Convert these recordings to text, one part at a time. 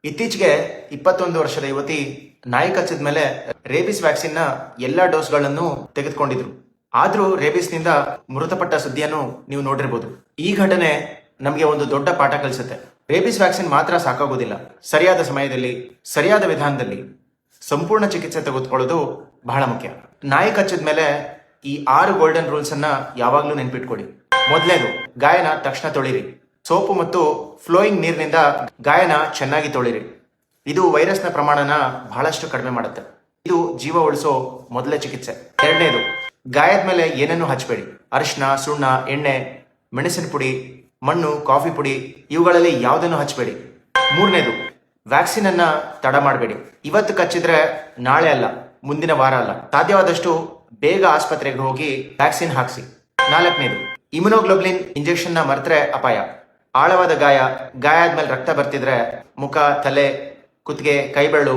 ಇತ್ತೀಚೆಗೆ 21 ವರ್ಷದ ಯುವತಿ ನಾಯಿ ಕಚ್ಚಿದ ಮೇಲೆ ರೇಬಿಸ್ ವ್ಯಾಕ್ಸಿನ್ ನ ಎಲ್ಲಾ ಡೋಸ್ಗಳನ್ನು ತೆಗೆದುಕೊಂಡಿದ್ರು. ಆದ್ರೂ ರೇಬಿಸ್ ನಿಂದ ಮೃತಪಟ್ಟ ಸುದ್ದಿಯನ್ನು ನೀವು ನೋಡಿರಬಹುದು. ಈ ಘಟನೆ ನಮಗೆ ಒಂದು ದೊಡ್ಡ ಪಾಠ ಕಲಿಸುತ್ತೆ. ರೇಬಿಸ್ ವ್ಯಾಕ್ಸಿನ್ ಮಾತ್ರ ಸಾಕಾಗೋದಿಲ್ಲ. ಸರಿಯಾದ ಸಮಯದಲ್ಲಿ, ಸರಿಯಾದ ವಿಧಾನದಲ್ಲಿ ಸಂಪೂರ್ಣ ಚಿಕಿತ್ಸೆ ತೆಗೆದುಕೊಳ್ಳೋದು ಬಹಳ ಮುಖ್ಯ. ನಾಯಿ ಕಚ್ಚಿದ ಮೇಲೆ ಈ 6 ಗೋಲ್ಡನ್ ರೂಲ್ಸ್ ಅನ್ನ ಯಾವಾಗ್ಲೂ ನೆನ್ಪಿಟ್ಕೊಳ್ಳಿ. ಮೊದಲನೇದು, ಗಾಯನ ತಕ್ಷಣ ತೊಳಿರಿ. ಸೋಪು ಮತ್ತು ಫ್ಲೋಯಿಂಗ್ ನೀರಿನಿಂದ ಗಾಯನ ಚೆನ್ನಾಗಿ ತೊಳಿರಿ. ಇದು ವೈರಸ್ನ ಪ್ರಮಾಣನ ಬಹಳಷ್ಟು ಕಡಿಮೆ ಮಾಡುತ್ತೆ. ಇದು ಜೀವ ಉಳಿಸೋ ಮೊದಲ ಚಿಕಿತ್ಸೆ. ಎರಡನೇದು, ಗಾಯದ ಮೇಲೆ ಏನನ್ನು ಹಚ್ಚಬೇಡಿ. ಅರಿಶಿನ, ಸುಣ್ಣ, ಎಣ್ಣೆ, ಮೆಣಸಿನ ಪುಡಿ, ಮಣ್ಣು, ಕಾಫಿ ಪುಡಿ ಇವುಗಳಲ್ಲಿ ಯಾವುದನ್ನು ಹಚ್ಚಬೇಡಿ. ಮೂರನೇದು, ವ್ಯಾಕ್ಸಿನ್ ಅನ್ನ ತಡ ಮಾಡಬೇಡಿ. ಇವತ್ತು ಕಚ್ಚಿದ್ರೆ ನಾಳೆ ಅಲ್ಲ, ಮುಂದಿನ ವಾರ ಅಲ್ಲ. ಸಾಧ್ಯವಾದಷ್ಟು ಬೇಗ ಆಸ್ಪತ್ರೆಗೆ ಹೋಗಿ ವ್ಯಾಕ್ಸಿನ್ ಹಾಕ್ಸಿ. ನಾಲ್ಕನೇದು, ಇಮ್ಯುನೋಗ್ಲೋಬ್ಲಿನ್ ಇಂಜೆಕ್ಷನ್ ನ ಮರೆತರೆ ಅಪಾಯ. ಆಳವಾದ ಗಾಯ ಆದ್ಮೇಲೆ ರಕ್ತ ಬರ್ತಿದ್ರೆ, ಮುಖ, ತಲೆ, ಕುತ್ತಿಗೆ, ಕೈಬೆರಳು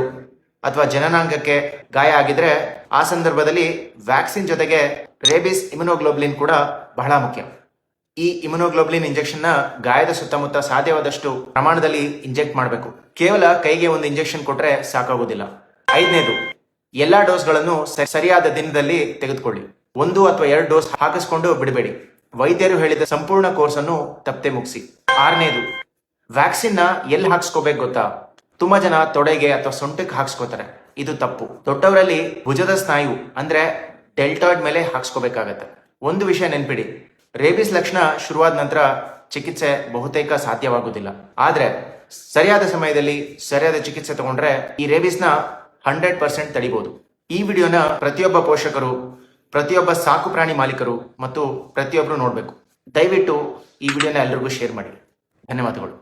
ಅಥವಾ ಜನನಾಂಗಕ್ಕೆ ಗಾಯ ಆಗಿದ್ರೆ ಆ ಸಂದರ್ಭದಲ್ಲಿ ವ್ಯಾಕ್ಸಿನ್ ಜೊತೆಗೆ ರೇಬಿಸ್ ಇಮ್ಯುನೋಗ್ಲೋಬ್ಲಿನ್ ಕೂಡ ಬಹಳ ಮುಖ್ಯ. ಈ ಇಮ್ಯುನೋಗ್ಲೋಬ್ಲಿನ್ ಇಂಜೆಕ್ಷನ್ ನ ಗಾಯದ ಸುತ್ತಮುತ್ತ ಸಾಧ್ಯವಾದಷ್ಟು ಪ್ರಮಾಣದಲ್ಲಿ ಇಂಜೆಕ್ಟ್ ಮಾಡಬೇಕು. ಕೇವಲ ಕೈಗೆ ಒಂದು ಇಂಜೆಕ್ಷನ್ ಕೊಟ್ರೆ ಸಾಕಾಗುವುದಿಲ್ಲ. ಐದನೇದು, ಎಲ್ಲಾ ಡೋಸ್ಗಳನ್ನು ಸರಿಯಾದ ದಿನದಲ್ಲಿ ತೆಗೆದುಕೊಳ್ಳಿ. 1 ಅಥವಾ 2 ಡೋಸ್ ಹಾಕಿಸ್ಕೊಂಡು ಬಿಡಬೇಡಿ. ವೈದ್ಯರು ಹೇಳಿದ ಸಂಪೂರ್ಣ ಕೋರ್ಸ್ ಅನ್ನು ತಪ್ಪದೆ ಮುಗಿಸಿ. ಆರನೇದು, ವ್ಯಾಕ್ಸಿನ್ ನ ಎಲ್ಲಿ ಹಾಕ್ಸ್ಕೋಬೇಕು ಗೊತ್ತಾ? ತುಂಬಾ ಜನ ತೊಡೆಗೆ ಅಥವಾ ಸೊಂಟಕ್ಕೆ ಹಾಕ್ಸ್ಕೋತಾರೆ. ಇದು ತಪ್ಪು. ದೊಡ್ಡವರಲ್ಲಿ ಭುಜದ ಸ್ನಾಯು ಅಂದ್ರೆ ಡೆಲ್ಟಾಯ್ಡ್ ಮೇಲೆ ಹಾಕ್ಸ್ಕೋಬೇಕಾಗತ್ತೆ. ಒಂದು ವಿಷಯ ನೆನ್ಪಿಡಿ, ರೇಬಿಸ್ ಲಕ್ಷಣ ಶುರುವಾದ ನಂತರ ಚಿಕಿತ್ಸೆ ಬಹುತೇಕ ಸಾಧ್ಯವಾಗುವುದಿಲ್ಲ. ಆದ್ರೆ ಸರಿಯಾದ ಸಮಯದಲ್ಲಿ ಸರಿಯಾದ ಚಿಕಿತ್ಸೆ ತಗೊಂಡ್ರೆ ಈ ರೇಬಿಸ್ ನ 100% ತಡಿಬಹುದು. ಈ ವಿಡಿಯೋನ ಪ್ರತಿಯೊಬ್ಬ ಪೋಷಕರು, ಪ್ರತಿಯೊಬ್ಬ ಸಾಕು ಪ್ರಾಣಿ ಮಾಲೀಕರು ಮತ್ತು ಪ್ರತಿಯೊಬ್ಬರು ನೋಡಬೇಕು. ದಯವಿಟ್ಟು ಈ ವಿಡಿಯೋನ ಎಲ್ಲರಿಗೂ ಶೇರ್ ಮಾಡಿ. ಧನ್ಯವಾದಗಳು.